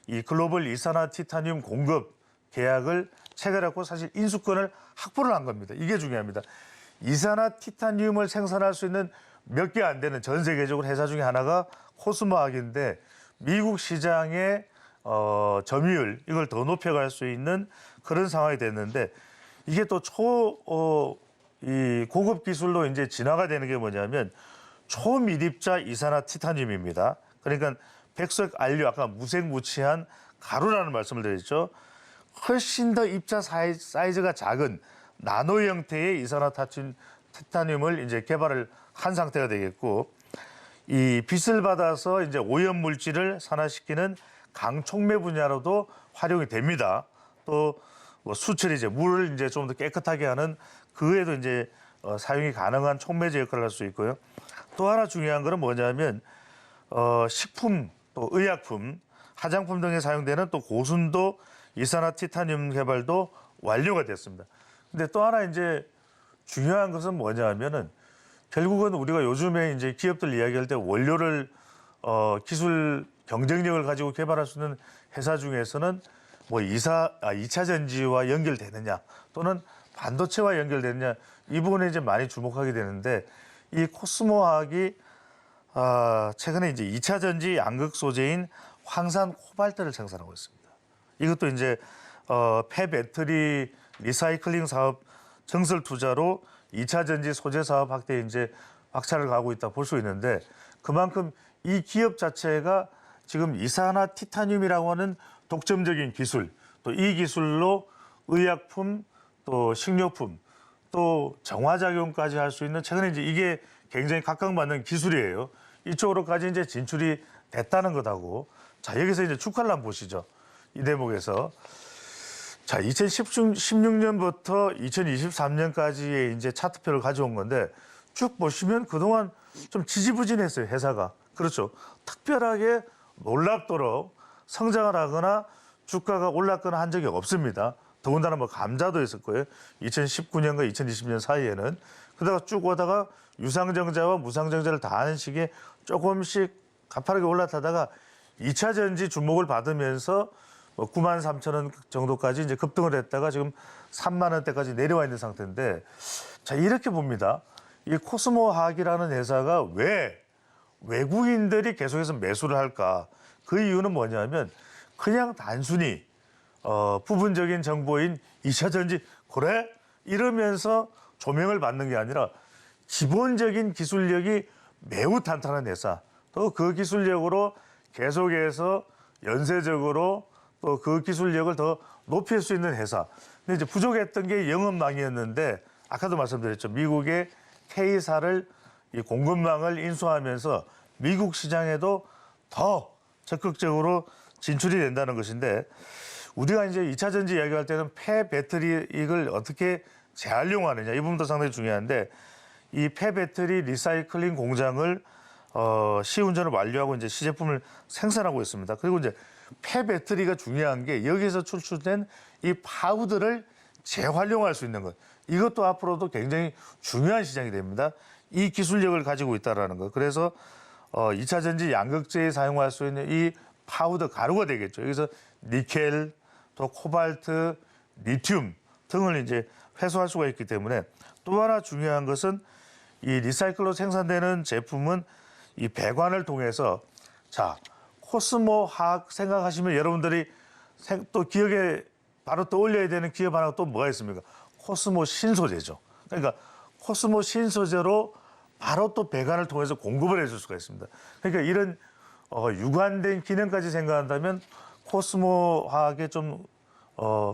이 글로벌 이산화티타늄 공급 계약을 체결했고 사실 인수권을 확보를 한 겁니다. 이게 중요합니다. 이산화티타늄을 생산할 수 있는 몇 개 안 되는 전 세계적으로 회사 중에 하나가 코스모학인데 미국 시장에 점유율 이걸 더 높여갈 수 있는 그런 상황이 됐는데 이게 또 이 고급 기술로 이제 진화가 되는 게 뭐냐면 초미립자 이산화티타늄입니다. 그러니까 백색 안료 아까 무색무취한 가루라는 말씀을 드렸죠. 훨씬 더 입자 사이즈가 작은 나노 형태의 이산화티타늄을 이제 개발을 한 상태가 되겠고 이 빛을 받아서 이제 오염 물질을 산화시키는 강촉매 분야로도 활용이 됩니다. 또 뭐 수철 이제 물을 이제 좀 더 깨끗하게 하는 그에도 이제 사용이 가능한 촉매제 역할을 할 수 있고요. 또 하나 중요한 거는 뭐냐면 식품 또 의약품, 화장품 등에 사용되는 또 고순도 이산화티타늄 개발도 완료가 됐습니다. 근데 또 하나 이제 중요한 것은 뭐냐면은 결국은 우리가 요즘에 이제 기업들 이야기할 때 원료를 기술 경쟁력을 가지고 개발할 수 있는 회사 중에서는 뭐 2차 전지와 연결되느냐 또는 반도체와 연결되느냐 이 부분에 이제 많이 주목하게 되는데 이 코스모화학이 최근에 이제 2차 전지 양극 소재인 황산 코발트를 생산하고 있습니다. 이것도 이제 폐배터리 리사이클링 사업 증설 투자로 2차 전지 소재 사업 확대에 이제 박차를 가고 있다 볼 수 있는데 그만큼 이 기업 자체가 지금 이산화티타늄이라고 하는 독점적인 기술, 또 이 기술로 의약품, 또 식료품, 또 정화작용까지 할 수 있는 최근에 이제 이게 굉장히 각광받는 기술이에요. 이쪽으로까지 이제 진출이 됐다는 것하고 자 여기서 이제 주가를 한번 보시죠. 이 대목에서 자 2016년부터 2023년까지의 이제 차트표를 가져온 건데 쭉 보시면 그동안 좀 지지부진했어요 회사가. 그렇죠. 특별하게 놀랍도록 성장을 하거나 주가가 올랐거나 한 적이 없습니다. 더군다나 뭐 감자도 있을 거예요. 2019년과 2020년 사이에는. 그러다가 쭉 오다가 유상증자와 무상증자를 다 하는 시기에 조금씩 가파르게 올라타다가 2차 전지 주목을 받으면서 뭐 93,000원 정도까지 이제 급등을 했다가 지금 3만 원대까지 내려와 있는 상태인데 자 이렇게 봅니다. 이 코스모화학이라는 회사가 왜 외국인들이 계속해서 매수를 할까? 그 이유는 뭐냐면 그냥 단순히 부분적인 정보인 2차 전지 그래? 이러면서 조명을 받는 게 아니라 기본적인 기술력이 매우 탄탄한 회사 또 그 기술력으로 계속해서 연쇄적으로 또 그 기술력을 더 높일 수 있는 회사. 근데 이제 부족했던 게 영업망이었는데 아까도 말씀드렸죠. 미국의 K사를 이 공급망을 인수하면서 미국 시장에도 더 적극적으로 진출이 된다는 것인데 우리가 이제 2차 전지 이야기할 때는 폐배터리 이걸 어떻게 재활용하느냐 이 부분도 상당히 중요한데 이 폐배터리 리사이클링 공장을 시운전을 완료하고 이제 시제품을 생산하고 있습니다. 그리고 이제 폐배터리가 중요한 게 여기서 출출된 이 파우더를 재활용할 수 있는 것. 이것도 앞으로도 굉장히 중요한 시장이 됩니다. 이 기술력을 가지고 있다는 것. 그래서 2차 전지 양극재에 사용할 수 있는 이 파우더 가루가 되겠죠. 여기서 니켈, 또 코발트, 리튬 등을 이제 회수할 수가 있기 때문에 또 하나 중요한 것은 이 리사이클로 생산되는 제품은 이 배관을 통해서 자 코스모 화학 생각하시면 여러분들이 또 기억에 바로 떠올려야 되는 기업 하나가 또 뭐가 있습니까? 코스모 신소재죠. 그러니까 코스모 신소재로 바로 또 배관을 통해서 공급을 해줄 수가 있습니다. 그러니까 이런 유관된 기능까지 생각한다면 코스모 화학에 좀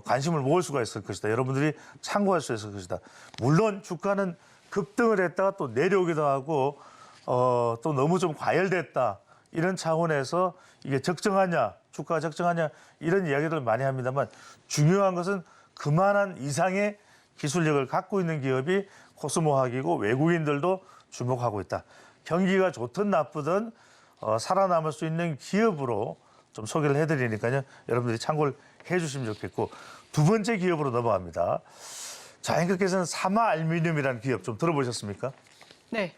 관심을 모을 수가 있을 것이다. 여러분들이 참고할 수 있을 것이다. 물론 주가는 급등을 했다가 또 내려오기도 하고 또 너무 좀 과열됐다. 이런 차원에서 이게 적정하냐, 주가가 적정하냐 이런 이야기들을 많이 합니다만 중요한 것은 그만한 이상의 기술력을 갖고 있는 기업이 코스모화학이고 외국인들도 주목하고 있다. 경기가 좋든 나쁘든 살아남을 수 있는 기업으로 좀 소개를 해드리니까요. 여러분들이 참고를 해주시면 좋겠고 두 번째 기업으로 넘어갑니다. 자연께서는 사마알루미늄이라는 기업 좀 들어보셨습니까? 네.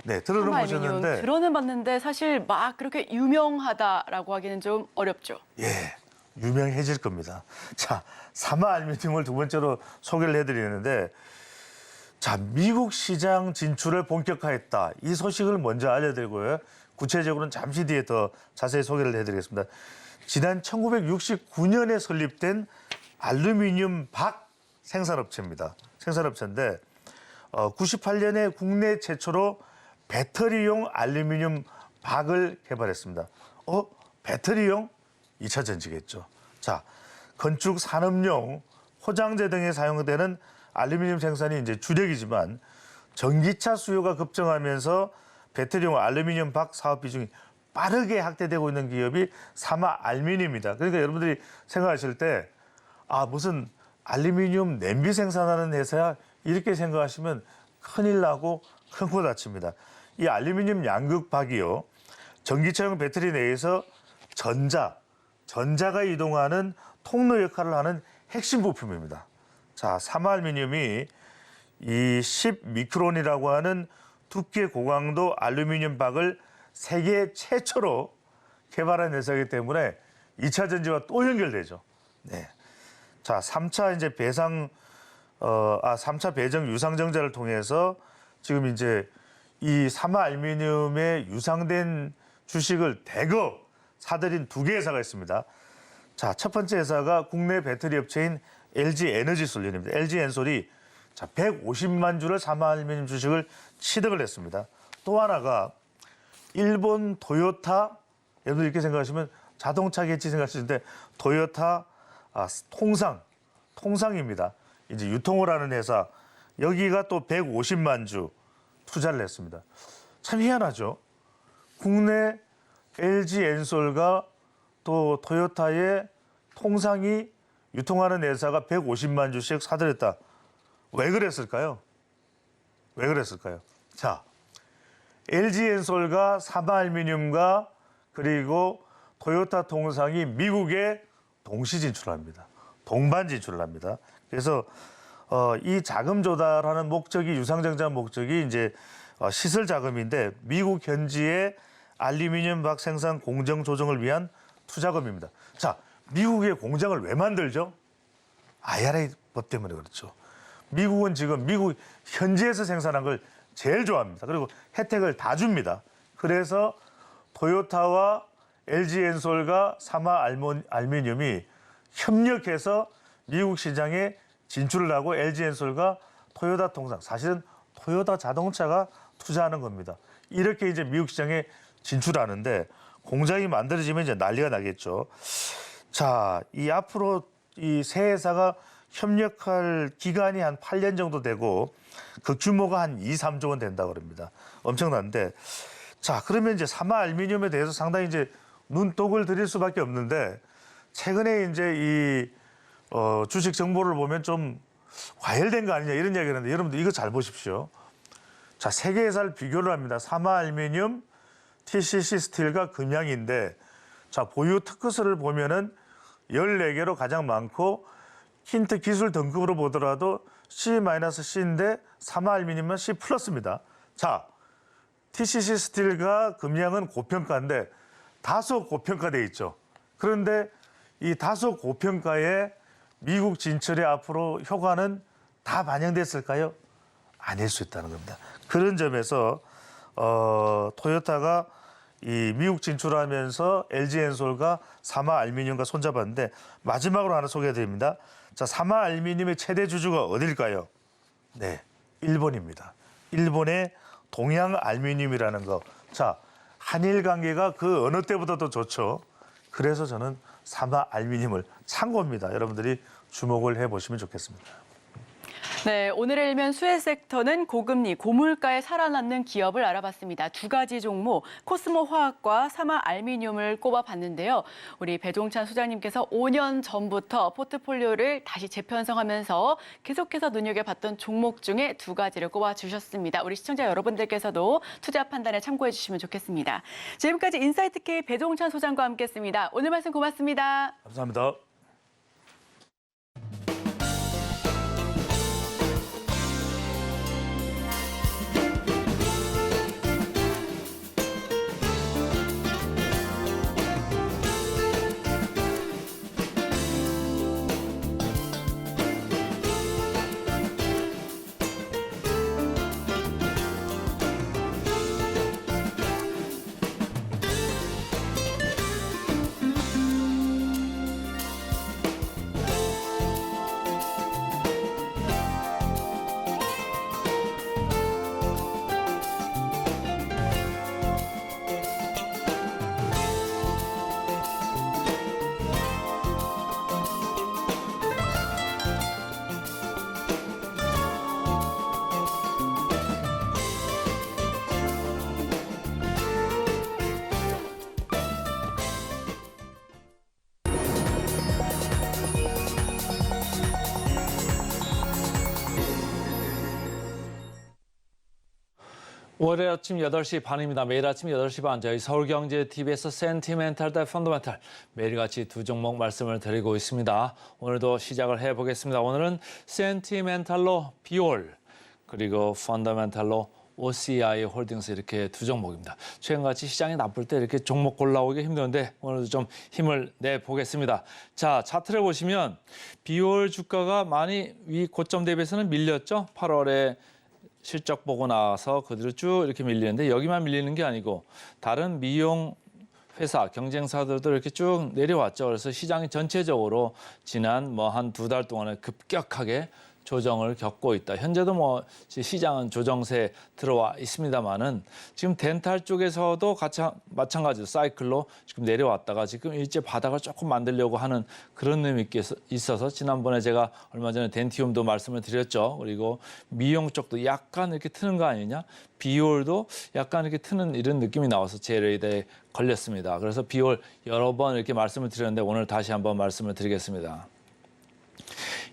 네, 들어는 보셨는데 들어는 봤는데 사실 막 그렇게 유명하다라고 하기는 좀 어렵죠. 예, 유명해질 겁니다. 자, 사마알루미늄을 두 번째로 소개를 해드리는데 자, 미국 시장 진출을 본격화했다. 이 소식을 먼저 알려드리고요. 구체적으로는 잠시 뒤에 더 자세히 소개를 해드리겠습니다. 지난 1969년에 설립된 알루미늄 박 생산업체입니다. 생산업체인데 98년에 국내 최초로 배터리용 알루미늄 박을 개발했습니다. 배터리용? 2차 전지겠죠. 자, 건축 산업용 포장재 등에 사용되는 알루미늄 생산이 이제 주력이지만 전기차 수요가 급증하면서 배터리용 알루미늄 박 사업 비중이 빠르게 확대되고 있는 기업이 사마알루미늄입니다. 그러니까 여러분들이 생각하실 때 무슨 알루미늄 냄비 생산하는 회사야 이렇게 생각하시면 큰일 나고 큰 코 다칩니다. 이 알루미늄 양극박이요. 전기차용 배터리 내에서 전자가 이동하는 통로 역할을 하는 핵심 부품입니다. 자, 사마알루미늄이 이 10미크론이라고 하는 두께 고강도 알루미늄 박을 세계 최초로 개발한 회사이기 때문에 2차 전지와 또 연결되죠. 네. 자, 3차 이제 3차 배정 유상증자를 통해서 지금 이제 이 사마알루미늄의 유상된 주식을 대거 사들인 2개 회사가 있습니다. 자, 첫 번째 회사가 국내 배터리 업체인 LG에너지솔루션입니다. LG엔솔이 150만 주를 사마알루미늄 주식을 취득을 했습니다. 또 하나가 일본 토요타, 여러분 이렇게 생각하시면 자동차겠지 생각하시는데 토요타 통상입니다. 이제 유통을 하는 회사, 여기가 또 150만 주 투자를 했습니다. 참 희한하죠. 국내 LG엔솔과 또 토요타의 통상이 유통하는 회사가 150만 주씩 사들였다. 왜 그랬을까요? 자, LG엔솔과 사마알루미늄과 그리고 토요타 통상이 미국에 동시 진출합니다. 동반 진출을 합니다. 그래서 이 자금 조달하는 목적이 유상증자 목적이 이제 시설 자금인데 미국 현지의 알루미늄 박 생산 공정 조정을 위한 투자금입니다. 자, 미국의 공장을 왜 만들죠? IRA 법 때문에 그렇죠. 미국은 지금 미국 현지에서 생산한 걸 제일 좋아합니다. 그리고 혜택을 다 줍니다. 그래서 토요타와 LG엔솔과 사마알루미늄이 협력해서 미국 시장에 진출을 하고 LG엔솔과 토요타 통상, 사실은 토요타 자동차가 투자하는 겁니다. 이렇게 이제 미국 시장에 진출하는데 공장이 만들어지면 이제 난리가 나겠죠. 자, 이 앞으로 이 세 회사가 협력할 기간이 한 8년 정도 되고 그 규모가 한 2, 3조 원 된다고 그럽니다. 엄청난데. 자, 그러면 이제 사마알루미늄에 대해서 상당히 이제 눈독을 들일 수밖에 없는데 최근에 이제 이 주식 정보를 보면 좀 과열된 거 아니냐 이런 이야기를 하는데 여러분들 이거 잘 보십시오. 자, 세 개 회사를 비교를 합니다. 사마알루미늄, TCC 스틸과 금양인데 자, 보유 특허수를 보면은 14개로 가장 많고 힌트 기술 등급으로 보더라도 C-C인데 사마알루미늄은 C 플러스입니다. 자, TCC 스틸과 금양은 고평가인데 다소 고평가돼 있죠. 그런데 이 다소 고평가에 미국 진출의 앞으로 효과는 다 반영됐을까요? 아닐 수 있다는 겁니다. 그런 점에서 토요타가 이 미국 진출하면서 LG엔솔과 사마알루미늄과 손잡았는데 마지막으로 하나 소개해드립니다. 자, 사마알루미늄의 최대 주주가 어딜까요? 네, 일본입니다. 일본의 동양알루미늄이라는 거. 자, 한일 관계가 그 어느 때보다도 좋죠. 그래서 저는 사마알루미늄을 참고입니다. 여러분들이 주목을 해보시면 좋겠습니다. 네, 오늘의 일면 수혜 섹터는 고금리, 고물가에 살아남는 기업을 알아봤습니다. 2가지 종목, 코스모 화학과 사마알루미늄을 꼽아봤는데요. 우리 배종찬 소장님께서 5년 전부터 포트폴리오를 다시 재편성하면서 계속해서 눈여겨봤던 종목 중에 2가지를 꼽아주셨습니다. 우리 시청자 여러분들께서도 투자 판단에 참고해 주시면 좋겠습니다. 지금까지 인사이트K 배종찬 소장과 함께했습니다. 오늘 말씀 고맙습니다. 감사합니다. 월요일 아침 8시 반입니다. 매일 아침 8시 반 저희 서울경제TV에서 센티멘탈 대 펀더멘탈 매일같이 두 종목 말씀을 드리고 있습니다. 오늘도 시작을 해보겠습니다. 오늘은 센티멘탈로 비올 그리고 펀더멘탈로 OCI 홀딩스 이렇게 두 종목입니다. 최근같이 시장이 나쁠 때 이렇게 종목 골라오기 힘든데 오늘도 좀 힘을 내보겠습니다. 자, 차트를 보시면 비올 주가가 많이 위 고점 대비해서는 밀렸죠. 8월에 실적 보고 나와서 그대로 쭉 이렇게 밀리는데 여기만 밀리는 게 아니고 다른 미용 회사, 경쟁사들도 이렇게 쭉 내려왔죠. 그래서 시장이 전체적으로 지난 한 2달 동안에 급격하게 조정을 겪고 있다. 현재도 시장은 조정세에 들어와 있습니다만은 지금 덴탈 쪽에서도 같이 마찬가지로 사이클로 지금 내려왔다가 지금 일제 바닥을 조금 만들려고 하는 그런 의미 있어서 지난번에 제가 얼마 전에 덴티움도 말씀을 드렸죠. 그리고 미용 쪽도 약간 이렇게 트는 거 아니냐? 비올도 약간 이렇게 트는 이런 느낌이 나와서 제 레이더에 걸렸습니다. 그래서 비올 여러 번 이렇게 말씀을 드렸는데 오늘 다시 한번 말씀을 드리겠습니다.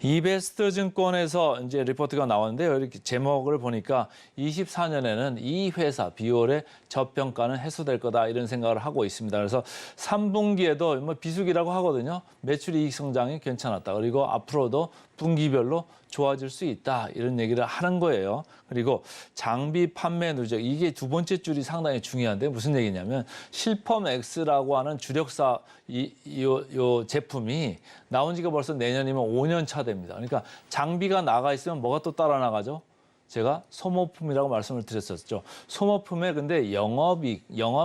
이베스트 증권에서 이제 리포트가 나왔는데요. 이렇게 제목을 보니까 24년에는 이 회사 비올의 저평가는 해소될 거다 이런 생각을 하고 있습니다. 그래서 3분기에도 비수기라고 하거든요. 매출 이익 성장이 괜찮았다. 그리고 앞으로도 분기별로 좋아질 수 있다 이런 얘기를 하는 거예요. 그리고 장비 판매 누적 이게 두 번째 줄이 상당히 중요한데 무슨 얘기냐면 실펌X라고 하는 주력사 요 제품이 나온 지가 벌써 내년이면 5년 차 됩니다. 그러니까 장비가 나가 있으면 뭐가 또 따라 나가죠? 제가 소모품이라고 말씀을 드렸었죠. 소모품의 근데 영업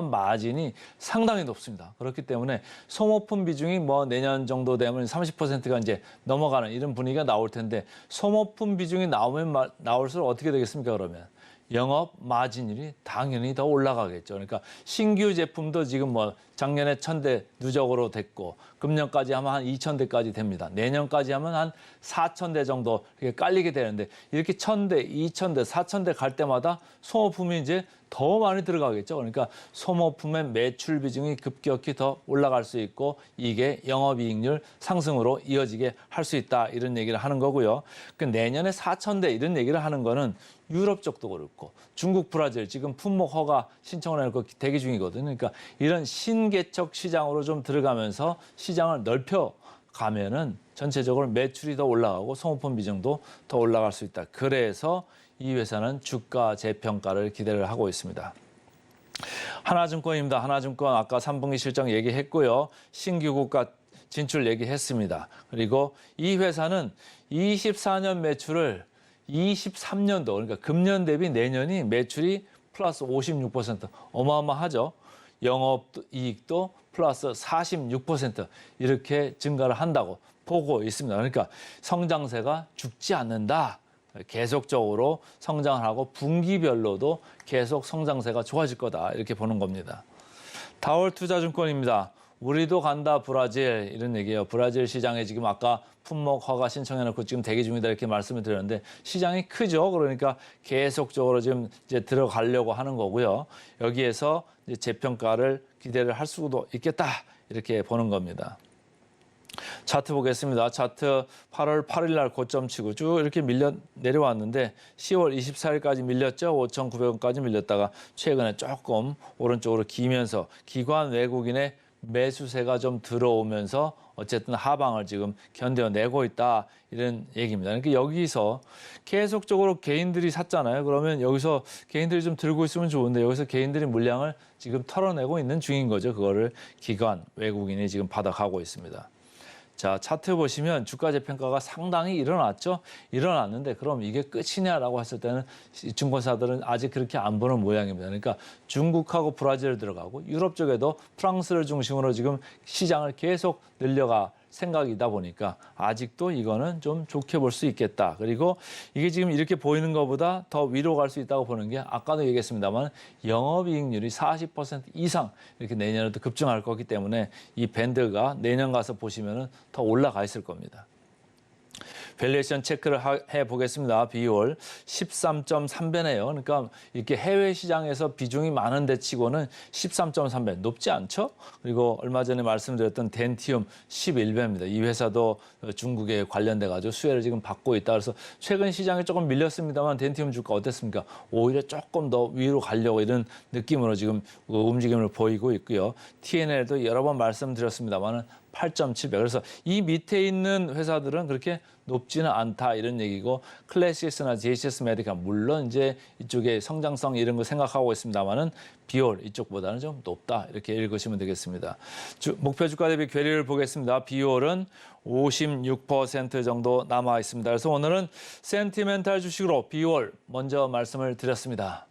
마진이 상당히 높습니다. 그렇기 때문에 소모품 비중이 내년 정도 되면 30%가 이제 넘어가는 이런 분위기가 나올 텐데 소모품 비중이 나올수록 어떻게 되겠습니까, 그러면? 영업 마진율이 당연히 더 올라가겠죠. 그러니까 신규 제품도 지금 작년에 1,000대 누적으로 됐고 금년까지 하면 한 2,000대까지 됩니다. 내년까지 하면 한 4,000대 정도 이렇게 깔리게 되는데 이렇게 1,000대, 2,000대, 4,000대 갈 때마다 소모품이 이제 더 많이 들어가겠죠. 그러니까 소모품의 매출 비중이 급격히 더 올라갈 수 있고 이게 영업이익률 상승으로 이어지게 할 수 있다 이런 얘기를 하는 거고요. 그 내년에 4,000대 이런 얘기를 하는 거는 유럽 쪽도 그렇고 중국, 브라질 지금 품목 허가 신청을 해놓고 대기 중이거든요. 그러니까 이런 신개척 시장으로 좀 들어가면서 시장을 넓혀가면은 전체적으로 매출이 더 올라가고 소모품 비중도 더 올라갈 수 있다. 그래서 이 회사는 주가 재평가를 기대를 하고 있습니다. 하나증권입니다. 하나증권 아까 3분기 실적 얘기했고요. 신규 국가 진출 얘기했습니다. 그리고 이 회사는 24년 매출을 23년도 그러니까 금년 대비 내년이 매출이 플러스 56% 어마어마하죠. 영업이익도 플러스 46% 이렇게 증가를 한다고 보고 있습니다. 그러니까 성장세가 죽지 않는다. 계속적으로 성장을 하고 분기별로도 계속 성장세가 좋아질 거다 이렇게 보는 겁니다. 다올투자증권입니다. 우리도 간다 브라질 이런 얘기예요. 브라질 시장에 지금 아까 품목 허가 신청해놓고 지금 대기 중이다 이렇게 말씀을 드렸는데 시장이 크죠. 그러니까 계속적으로 지금 이제 들어가려고 하는 거고요. 여기에서 이제 재평가를 기대를 할 수도 있겠다 이렇게 보는 겁니다. 차트 보겠습니다. 차트 8월 8일 날 고점 치고 쭉 이렇게 내려왔는데 10월 24일까지 밀렸죠. 5,900원까지 밀렸다가 최근에 조금 오른쪽으로 기면서 기관 외국인의 매수세가 좀 들어오면서 어쨌든 하방을 지금 견뎌내고 있다 이런 얘기입니다. 그러니까 여기서 계속적으로 개인들이 샀잖아요. 그러면 여기서 개인들이 좀 들고 있으면 좋은데 여기서 개인들이 물량을 지금 털어내고 있는 중인 거죠. 그거를 기관 외국인이 지금 받아가고 있습니다. 자, 차트 보시면 주가 재평가가 상당히 일어났죠. 일어났는데 그럼 이게 끝이냐라고 했을 때는 증권사들은 아직 그렇게 안 보는 모양입니다. 그러니까 중국하고 브라질을 들어가고 유럽 쪽에도 프랑스를 중심으로 지금 시장을 계속 늘려가 생각이다 보니까 아직도 이거는 좀 좋게 볼 수 있겠다. 그리고 이게 지금 이렇게 보이는 것보다 더 위로 갈 수 있다고 보는 게 아까도 얘기했습니다만 영업이익률이 40% 이상 이렇게 내년에도 급증할 거기 때문에 이 밴드가 내년 가서 보시면은 더 올라가 있을 겁니다. 밸류에이션 체크를 해보겠습니다. 비율 13.3배네요. 그러니까 이렇게 해외 시장에서 비중이 많은 데 치고는 13.3배 높지 않죠? 그리고 얼마 전에 말씀드렸던 덴티움 11배입니다. 이 회사도 중국에 관련돼 가지고 수혜를 지금 받고 있다. 그래서 최근 시장에 조금 밀렸습니다만 덴티움 주가 어땠습니까? 오히려 조금 더 위로 가려고 이런 느낌으로 지금 움직임을 보이고 있고요. TNL도 여러 번 말씀드렸습니다만은 8.7배. 그래서 이 밑에 있는 회사들은 그렇게 높지는 않다 이런 얘기고 클래시스나 JCS 메디카 물론 이제 이쪽에 성장성 이런 거 생각하고 있습니다만은 비율 이쪽보다는 좀 높다 이렇게 읽으시면 되겠습니다. 목표 주가 대비 괴리를 보겠습니다. 비율은 56% 정도 남아 있습니다. 그래서 오늘은 센티멘탈 주식으로 비율 먼저 말씀을 드렸습니다.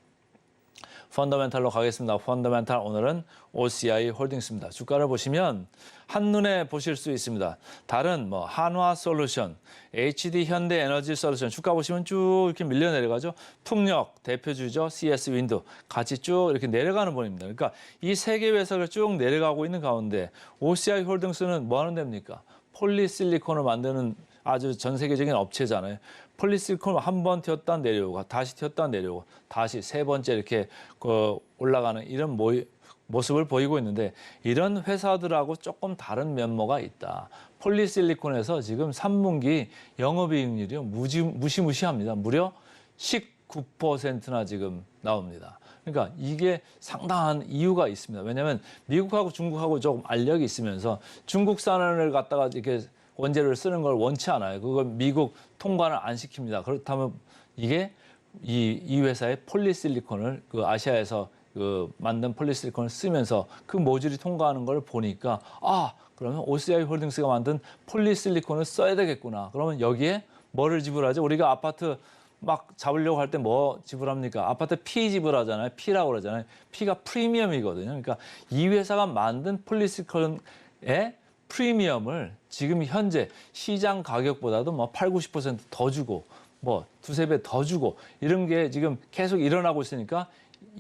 펀더멘탈로 가겠습니다. 펀더멘탈 오늘은 OCI 홀딩스입니다. 주가를 보시면 한눈에 보실 수 있습니다. 다른 뭐 한화솔루션, HD 현대에너지 솔루션 주가 보시면 쭉 이렇게 밀려 내려가죠. 풍력 대표주죠. CS 윈드 같이 쭉 이렇게 내려가는 분입니다. 그러니까 이 세 개 회사가 쭉 내려가고 있는 가운데 OCI 홀딩스는 뭐 하는 데입니까? 폴리실리콘을 만드는 아주 전 세계적인 업체잖아요. 폴리실리콘을 한 번 튀었다 내려오고 다시 튀었다 내려오고 다시 세 번째 이렇게 올라가는 이런 모습을 보이고 있는데 이런 회사들하고 조금 다른 면모가 있다. 폴리실리콘에서 지금 3분기 영업이익률이 무시무시합니다. 무려 19%나 지금 나옵니다. 그러니까 이게 상당한 이유가 있습니다. 왜냐하면 미국하고 중국하고 조금 알력이 있으면서 중국산을 갖다가 이렇게 원재료를 쓰는 걸 원치 않아요. 그걸 미국 통관을 안 시킵니다. 그렇다면 이게 이 회사의 폴리실리콘을 아시아에서 만든 폴리실리콘을 쓰면서 그 모듈이 통과하는 걸 보니까 그러면 OCI 홀딩스가 만든 폴리실리콘을 써야 되겠구나. 그러면 여기에 뭐를 지불하죠? 우리가 아파트 막 잡으려고 할 때 뭐 지불합니까? 아파트 피 지불하잖아요. 피라고 그러잖아요. 피가 프리미엄이거든요. 그러니까 이 회사가 만든 폴리실리콘의 프리미엄을 지금 현재 시장 가격보다도 뭐 8, 90%더 주고 뭐 두세 배 더 주고 이런 게 지금 계속 일어나고 있으니까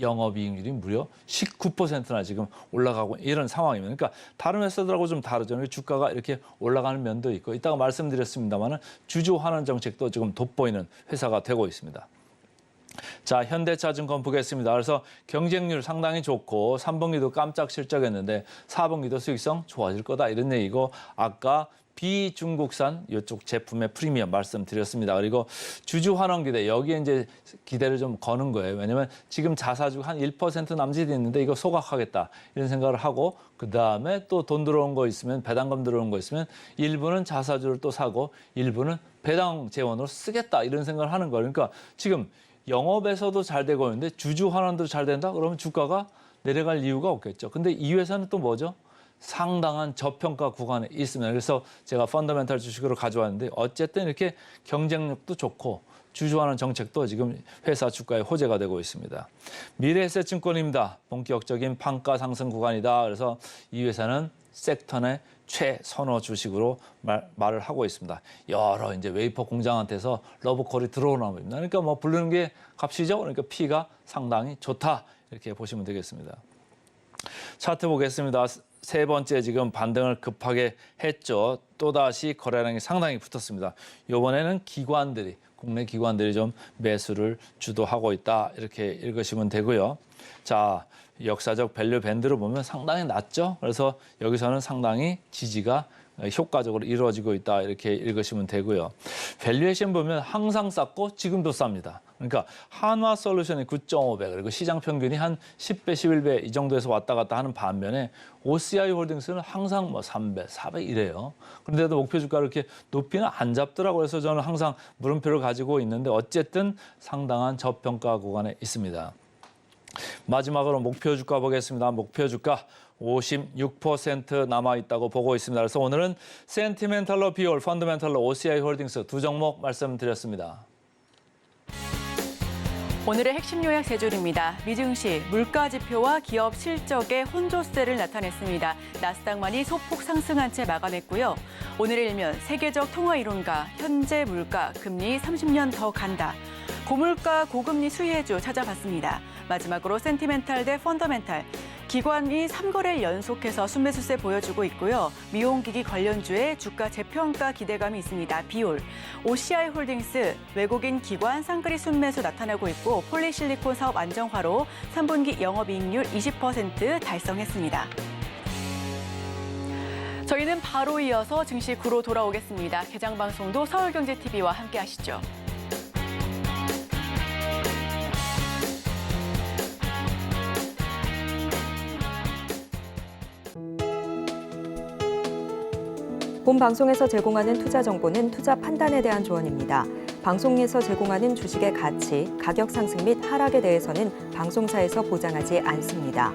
영업이익률이 무려 19%나 지금 올라가고 이런 상황입니다. 그러니까 다른 회사들하고 좀 다르죠. 주가가 이렇게 올라가는 면도 있고 이따가 말씀드렸습니다만 주주 환원 정책도 지금 돋보이는 회사가 되고 있습니다. 자, 현대차증권 보겠습니다. 그래서 경쟁률 상당히 좋고 3분기도 깜짝 실적했는데 4분기도 수익성 좋아질 거다 이런 얘기고 아까 비중국산 이쪽 제품의 프리미엄 말씀드렸습니다. 그리고 주주 환원 기대 여기에 이제 기대를 좀 거는 거예요. 왜냐하면 지금 자사주 한 1% 남짓 있는데 이거 소각하겠다 이런 생각을 하고 그 다음에 또 돈 들어온 거 있으면 배당금 들어온 거 있으면 일부는 자사주를 또 사고 일부는 배당 재원으로 쓰겠다 이런 생각을 하는 거예요. 그러니까 지금 영업에서도 잘 되고 있는데 주주 환원도 잘 된다? 그러면 주가가 내려갈 이유가 없겠죠. 근데 이 회사는 또 뭐죠? 상당한 저평가 구간에 있습니다. 그래서 제가 펀더멘탈 주식으로 가져왔는데 어쨌든 이렇게 경쟁력도 좋고 주주 환원 정책도 지금 회사 주가에 호재가 되고 있습니다. 미래에셋증권입니다. 본격적인 판가 상승 구간이다. 그래서 이 회사는 섹터 내 최선호 주식으로 말을 하고 있습니다. 여러 이제 웨이퍼 공장한테서 러브콜이 들어오나 봅니다. 그러니까 뭐 부르는 게 값이죠. 그러니까 P가 상당히 좋다. 이렇게 보시면 되겠습니다. 차트 보겠습니다. 세 번째 지금 반등을 급하게 했죠. 또다시 거래량이 상당히 붙었습니다. 이번에는 기관들이 국내 기관들이 좀 매수를 주도하고 있다. 이렇게 읽으시면 되고요. 자, 역사적 밸류 밴드로 보면 상당히 낮죠. 그래서 여기서는 상당히 지지가 효과적으로 이루어지고 있다. 이렇게 읽으시면 되고요. 밸류에이션 보면 항상 쌌고 지금도 쌉니다. 그러니까 한화솔루션이 9.5배 그리고 시장 평균이 한 10배, 11배 이 정도에서 왔다 갔다 하는 반면에 OCI 홀딩스는 항상 뭐 3배, 4배 이래요. 그런데도 목표 주가를 이렇게 높이는 안 잡더라고요. 그래서 저는 항상 물음표를 가지고 있는데 어쨌든 상당한 저평가 구간에 있습니다. 마지막으로 목표 주가 보겠습니다. 목표 주가 56% 남아있다고 보고 있습니다. 그래서 오늘은 센티멘탈로 비율, 펀더멘탈로 OCI 홀딩스 두 종목 말씀드렸습니다. 오늘의 핵심 요약 세 줄입니다. 미증시, 물가지표와 기업 실적의 혼조세를 나타냈습니다. 나스닥만이 소폭 상승한 채 마감했고요. 오늘의 일면, 세계적 통화 이론가, 현재 물가, 금리 30년 더 간다. 고물가, 고금리 수혜주 찾아봤습니다. 마지막으로 센티멘탈 대 펀더멘탈, 기관이 3거래일 연속해서 순매수세 보여주고 있고요. 미용기기 관련주의 주가 재평가 기대감이 있습니다. 비올, OCI 홀딩스, 외국인 기관 쌍끌이 순매수 나타나고 있고 폴리실리콘 사업 안정화로 3분기 영업이익률 20% 달성했습니다. 저희는 바로 이어서 증시 구로 돌아오겠습니다. 개장 방송도 서울경제TV와 함께 하시죠. 본 방송에서 제공하는 투자 정보는 투자 판단에 대한 조언입니다. 방송에서 제공하는 주식의 가치, 가격 상승 및 하락에 대해서는 방송사에서 보장하지 않습니다.